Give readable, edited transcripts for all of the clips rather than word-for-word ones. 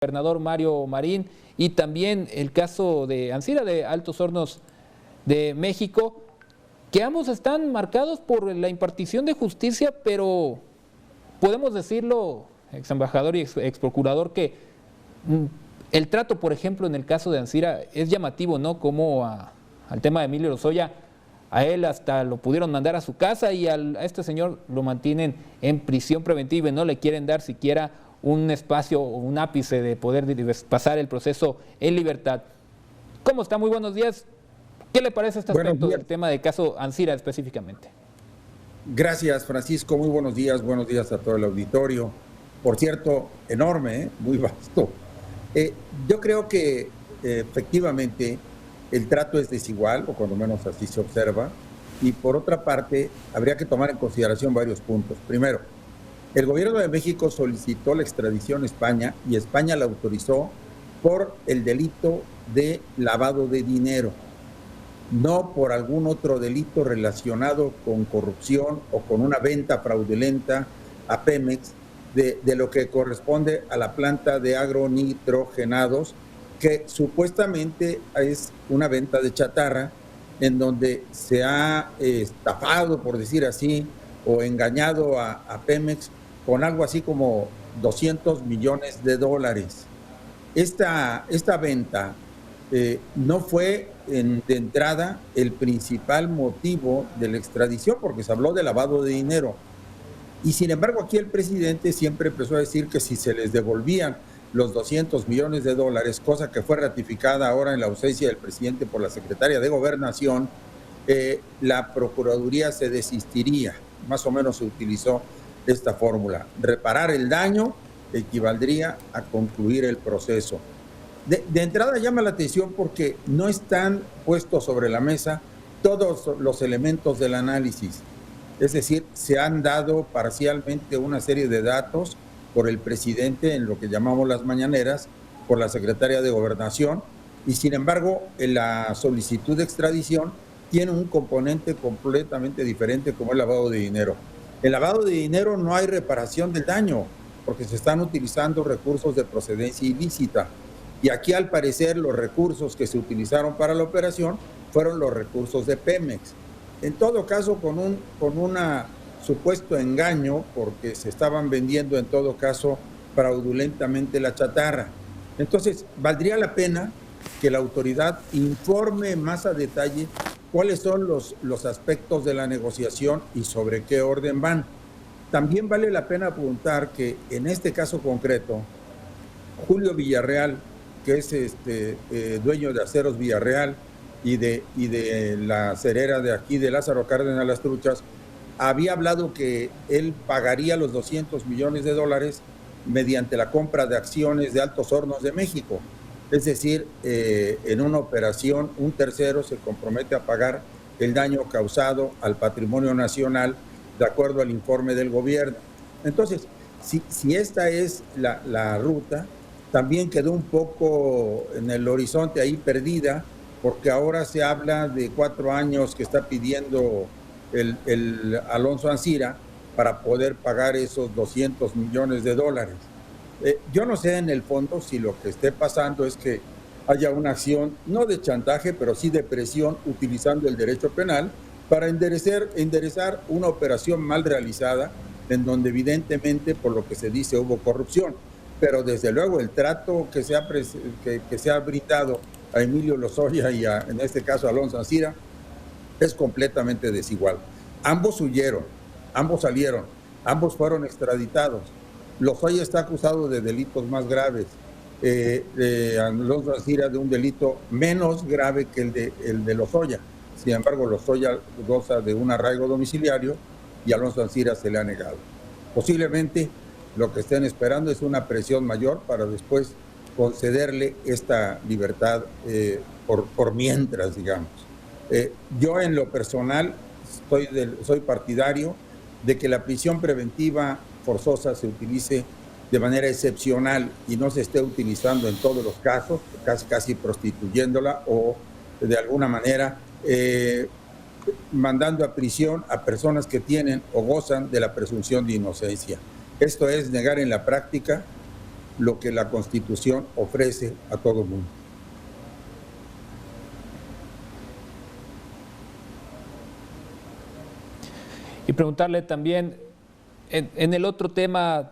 gobernador Mario Marín y también el caso de Ancira de Altos Hornos de México, que ambos están marcados por la impartición de justicia, pero podemos decirlo, ex embajador y ex procurador, que el trato, por ejemplo, en el caso de Ancira es llamativo, ¿no? Como al tema de Emilio Lozoya, a él hasta lo pudieron mandar a su casa y a este señor lo mantienen en prisión preventiva y no le quieren dar siquiera un espacio o un ápice de poder pasar el proceso en libertad. ¿Cómo está? Muy buenos días. ¿Qué le parece este aspecto del tema del caso Ancira específicamente? Gracias, Francisco. Muy buenos días a todo el auditorio. Por cierto, enorme, muy vasto. Yo creo que efectivamente el trato es desigual, o cuando menos así se observa, y por otra parte, habría que tomar en consideración varios puntos. Primero, el gobierno de México solicitó la extradición a España y España la autorizó por el delito de lavado de dinero, no por algún otro delito relacionado con corrupción o con una venta fraudulenta a Pemex de lo que corresponde a la planta de agronitrogenados, que supuestamente es una venta de chatarra en donde se ha estafado, por decir así, o engañado a Pemex con algo así como $200 millones. Esta venta no fue de entrada el principal motivo de la extradición, porque se habló de lavado de dinero. Y sin embargo, aquí el presidente siempre empezó a decir que si se les devolvían los $200 millones, cosa que fue ratificada ahora en la ausencia del presidente por la secretaria de Gobernación, la Procuraduría se desistiría. Más o menos se utilizó esta fórmula. Reparar el daño equivaldría a concluir el proceso. De entrada llama la atención porque no están puestos sobre la mesa todos los elementos del análisis. Es decir, se han dado parcialmente una serie de datos por el presidente en lo que llamamos las mañaneras, por la secretaria de Gobernación, y sin embargo, en la solicitud de extradición tiene un componente completamente diferente como el lavado de dinero. El lavado de dinero no hay reparación del daño, porque se están utilizando recursos de procedencia ilícita. Y aquí, al parecer, los recursos que se utilizaron para la operación fueron los recursos de Pemex. En todo caso, con un supuesto engaño, porque se estaban vendiendo en todo caso fraudulentamente la chatarra. Entonces, valdría la pena que la autoridad informe más a detalle cuáles son los aspectos de la negociación y sobre qué orden van. También vale la pena apuntar que en este caso concreto, Julio Villarreal, que es dueño de Aceros Villarreal y de la cerera de aquí de Lázaro Cárdenas Las Truchas, había hablado que él pagaría los $200 millones mediante la compra de acciones de Altos Hornos de México. Es decir, en una operación, un tercero se compromete a pagar el daño causado al patrimonio nacional de acuerdo al informe del gobierno. Entonces, si esta es la ruta, también quedó un poco en el horizonte ahí perdida, porque ahora se habla de 4 años que está pidiendo el Alonso Ancira para poder pagar esos $200 millones. Yo no sé en el fondo si lo que esté pasando es que haya una acción, no de chantaje, pero sí de presión, utilizando el derecho penal para enderezar una operación mal realizada, en donde evidentemente, por lo que se dice, hubo corrupción. Pero desde luego el trato que se ha brindado a Emilio Lozoya y en este caso a Alonso Ancira es completamente desigual. Ambos huyeron, ambos salieron, ambos fueron extraditados. Lozoya está acusado de delitos más graves, Alonso Ancira de un delito menos grave que el de Lozoya. Sin embargo, Lozoya goza de un arraigo domiciliario y a Alonso Ancira se le ha negado. Posiblemente lo que estén esperando es una presión mayor para después concederle esta libertad por mientras, digamos. Yo en lo personal soy partidario de que la prisión preventiva forzosa se utilice de manera excepcional y no se esté utilizando en todos los casos, casi prostituyéndola o de alguna manera mandando a prisión a personas que tienen o gozan de la presunción de inocencia. Esto es negar en la práctica lo que la Constitución ofrece a todo el mundo. Y preguntarle también, en el otro tema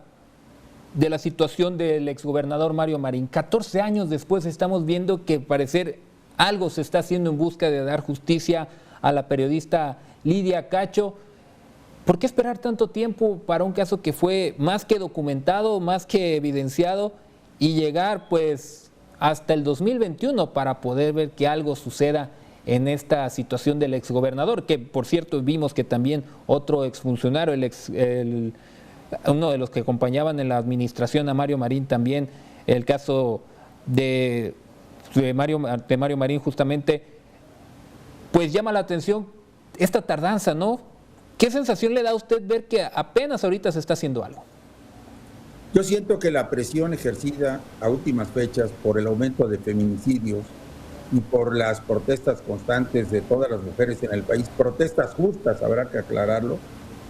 de la situación del exgobernador Mario Marín, 14 años después estamos viendo que parecer algo se está haciendo en busca de dar justicia a la periodista Lidia Cacho. ¿Por qué esperar tanto tiempo para un caso que fue más que documentado, más que evidenciado, y llegar pues hasta el 2021 para poder ver que algo suceda en esta situación del exgobernador? Que por cierto vimos que también otro exfuncionario, uno de los que acompañaban en la administración a Mario Marín, también el caso de Mario Marín justamente, pues llama la atención esta tardanza, ¿no? ¿Qué sensación le da a usted ver que apenas ahorita se está haciendo algo? Yo siento que la presión ejercida a últimas fechas por el aumento de feminicidios y por las protestas constantes de todas las mujeres en el país, protestas justas, habrá que aclararlo,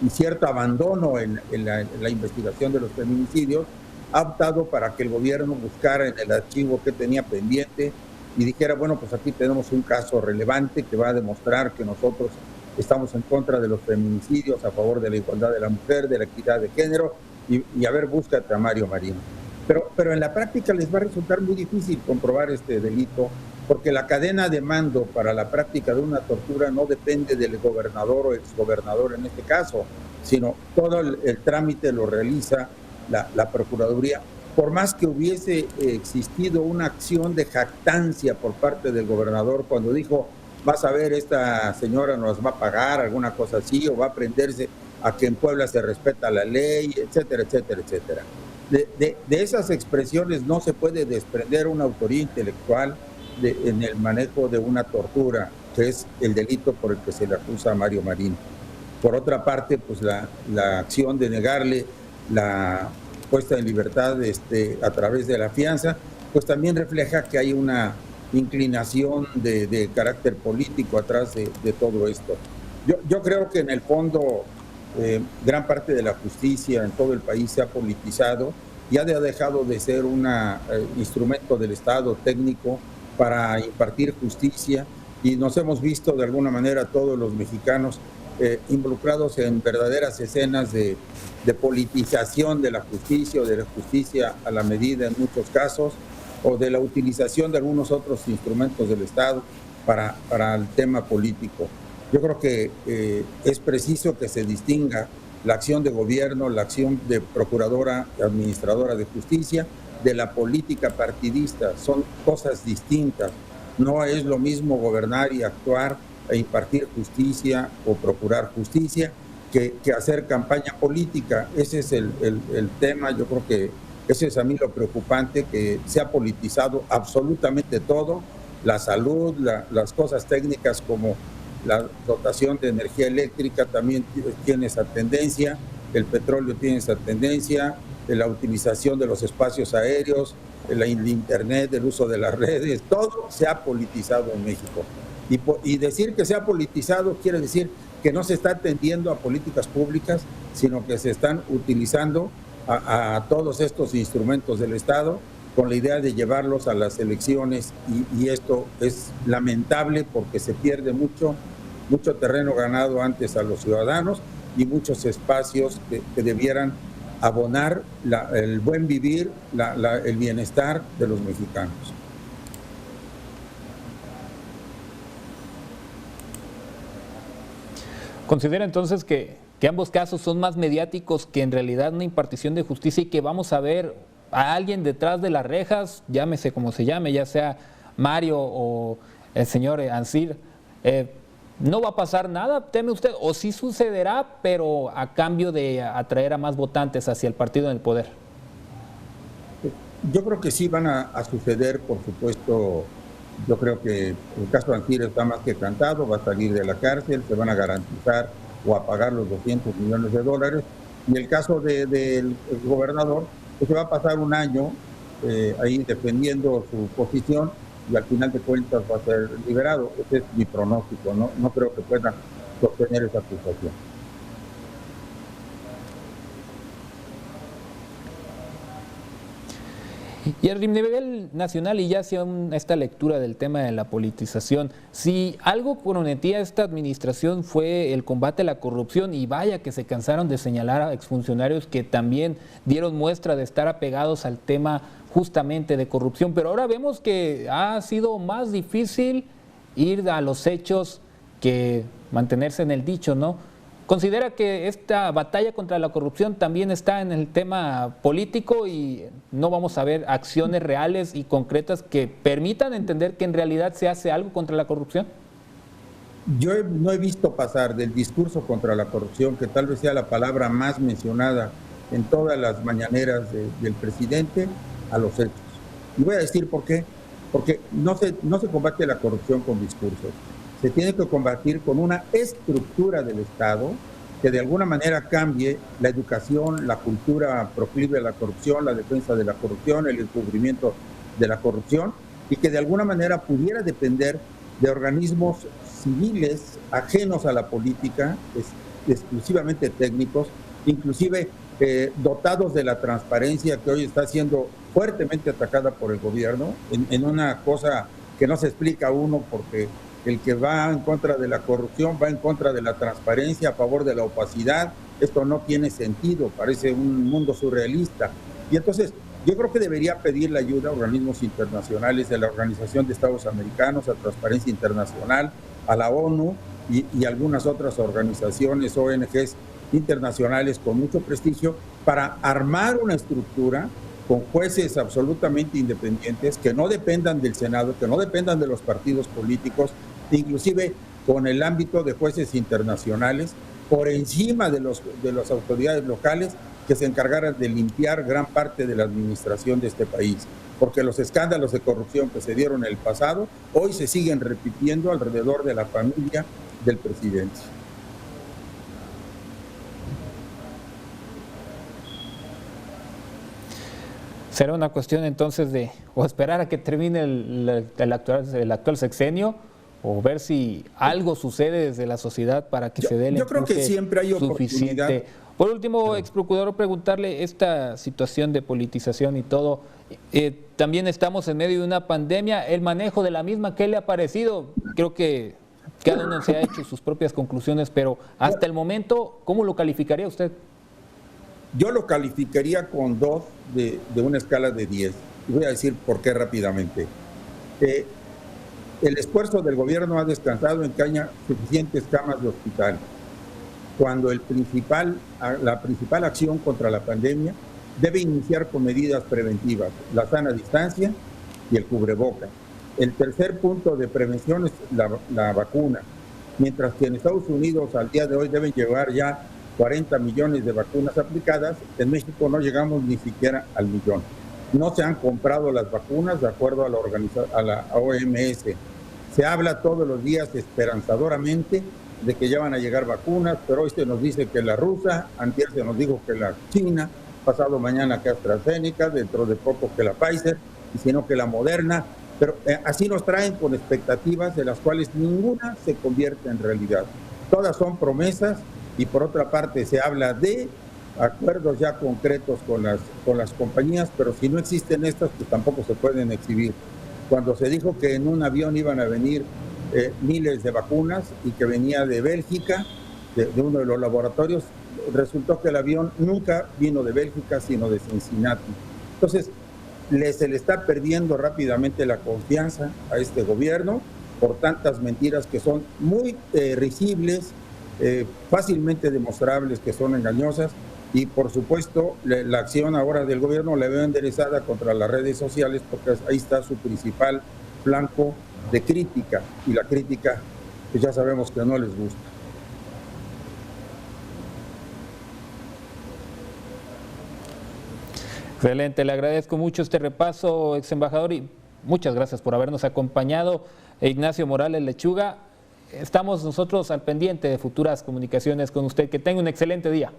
y cierto abandono en la investigación de los feminicidios, ha optado para que el gobierno buscara en el archivo que tenía pendiente y dijera, bueno, pues aquí tenemos un caso relevante que va a demostrar que nosotros estamos en contra de los feminicidios, a favor de la igualdad de la mujer, de la equidad de género, y a ver, búscate a Mario Marín. Pero en la práctica les va a resultar muy difícil comprobar este delito, porque la cadena de mando para la práctica de una tortura no depende del gobernador o exgobernador en este caso, sino todo el trámite lo realiza la Procuraduría. Por más que hubiese existido una acción de jactancia por parte del gobernador cuando dijo, vas a ver, esta señora nos va a pagar, alguna cosa así, o va a aprenderse a que en Puebla se respeta la ley, etcétera, etcétera, etcétera. De esas expresiones no se puede desprender una autoría intelectual en el manejo de una tortura, que es el delito por el que se le acusa a Mario Marín. Por otra parte, pues la acción de negarle la puesta en libertad a través de la fianza, pues también refleja que hay una inclinación de carácter político atrás de todo esto. Yo creo que en el fondo gran parte de la justicia en todo el país se ha politizado y ha dejado de ser un instrumento del Estado técnico para impartir justicia, y nos hemos visto de alguna manera todos los mexicanos involucrados en verdaderas escenas de politización de la justicia o de la justicia a la medida en muchos casos, o de la utilización de algunos otros instrumentos del Estado para el tema político. Yo creo que es preciso que se distinga la acción de gobierno, la acción de procuradora, administradora de justicia, de la política partidista. Son cosas distintas. No es lo mismo gobernar y actuar e impartir justicia o procurar justicia que hacer campaña política. Ese es el tema. Yo creo que ese es a mí lo preocupante, que se ha politizado absolutamente todo, la salud, las cosas técnicas como la dotación de energía eléctrica también tiene esa tendencia, el petróleo tiene esa tendencia, la utilización de los espacios aéreos, el internet, el uso de las redes, todo se ha politizado en México. Y decir que se ha politizado quiere decir que no se está atendiendo a políticas públicas, sino que se están utilizando a todos estos instrumentos del Estado con la idea de llevarlos a las elecciones, y esto es lamentable porque se pierde mucho terreno ganado antes a los ciudadanos y muchos espacios que debieran abonar el buen vivir, el bienestar de los mexicanos. ¿Considera entonces que ambos casos son más mediáticos que en realidad una impartición de justicia, y que vamos a ver a alguien detrás de las rejas, llámese como se llame, ya sea Mario o el señor Ansir? ¿No va a pasar nada, teme usted? ¿O sí sucederá, pero a cambio de atraer a más votantes hacia el partido en el poder? Yo creo que sí van a suceder, por supuesto. Yo creo que el caso Ansir está más que cantado, va a salir de la cárcel, se van a garantizar o a pagar los $200 millones. Y el caso del gobernador, pues se va a pasar un año ahí defendiendo su posición, y al final de cuentas va a ser liberado. Ese es mi pronóstico. No creo que puedan sostener esa acusación. Y a nivel nacional, y ya hacia esta lectura del tema de la politización, si algo prometía esta administración fue el combate a la corrupción, y vaya que se cansaron de señalar a exfuncionarios que también dieron muestra de estar apegados al tema justamente de corrupción, pero ahora vemos que ha sido más difícil ir a los hechos que mantenerse en el dicho, ¿no? ¿Considera que esta batalla contra la corrupción también está en el tema político y no vamos a ver acciones reales y concretas que permitan entender que en realidad se hace algo contra la corrupción? Yo no he visto pasar del discurso contra la corrupción, que tal vez sea la palabra más mencionada en todas las mañaneras del presidente, a los hechos. Y voy a decir por qué. Porque no se combate la corrupción con discursos. Se tiene que combatir con una estructura del Estado que de alguna manera cambie la educación, la cultura proclive a la corrupción, la defensa de la corrupción, el encubrimiento de la corrupción, y que de alguna manera pudiera depender de organismos civiles ajenos a la política, exclusivamente técnicos, inclusive dotados de la transparencia que hoy está siendo fuertemente atacada por el gobierno, en una cosa que no se explica a uno, porque el que va en contra de la corrupción va en contra de la transparencia, a favor de la opacidad. Esto no tiene sentido, parece un mundo surrealista. Y entonces yo creo que debería pedir la ayuda a organismos internacionales, de la Organización de Estados Americanos, a Transparencia Internacional, a la ONU y algunas otras organizaciones, ONGs internacionales con mucho prestigio, para armar una estructura con jueces absolutamente independientes, que no dependan del Senado, que no dependan de los partidos políticos, inclusive con el ámbito de jueces internacionales, por encima de las autoridades locales, que se encargaran de limpiar gran parte de la administración de este país. Porque los escándalos de corrupción que se dieron en el pasado, hoy se siguen repitiendo alrededor de la familia del presidente. ¿Será una cuestión entonces de o esperar a que termine el actual sexenio, o ver si algo sucede desde la sociedad para que se dé el empuje creo que siempre hay suficiente? Por último, ex procurador, preguntarle esta situación de politización y todo. También estamos en medio de una pandemia, el manejo de la misma, ¿qué le ha parecido? Creo que cada uno se ha hecho sus propias conclusiones, pero hasta el momento, ¿cómo lo calificaría usted? Yo lo calificaría con 2 de una escala de 10. Y voy a decir por qué rápidamente. El esfuerzo del gobierno ha descansado en que haya suficientes camas de hospital, cuando la principal acción contra la pandemia debe iniciar con medidas preventivas, la sana distancia y el cubrebocas. El tercer punto de prevención es la vacuna, mientras que en Estados Unidos al día de hoy deben llevar ya 40 millones de vacunas aplicadas, en México no llegamos ni siquiera al millón. No se han comprado las vacunas de acuerdo a la OMS. Se habla todos los días esperanzadoramente de que ya van a llegar vacunas, pero hoy se nos dice que la rusa, antier se nos dijo que la China, pasado mañana que AstraZeneca, dentro de poco que la Pfizer, y si no que la Moderna, pero así nos traen con expectativas de las cuales ninguna se convierte en realidad. Todas son promesas, y por otra parte se habla de acuerdos ya concretos con las compañías, pero si no existen estas, pues tampoco se pueden exhibir. Cuando se dijo que en un avión iban a venir miles de vacunas y que venía de Bélgica, de uno de los laboratorios, resultó que el avión nunca vino de Bélgica, sino de Cincinnati. Entonces, se le está perdiendo rápidamente la confianza a este gobierno por tantas mentiras que son muy risibles, fácilmente demostrables que son engañosas, y por supuesto la acción ahora del gobierno la veo enderezada contra las redes sociales, porque ahí está su principal blanco de crítica, y la crítica pues ya sabemos que no les gusta. Excelente, le agradezco mucho este repaso, ex embajador, y muchas gracias por habernos acompañado. Ignacio Morales Lechuga, estamos nosotros al pendiente de futuras comunicaciones con usted. Que tenga un excelente día.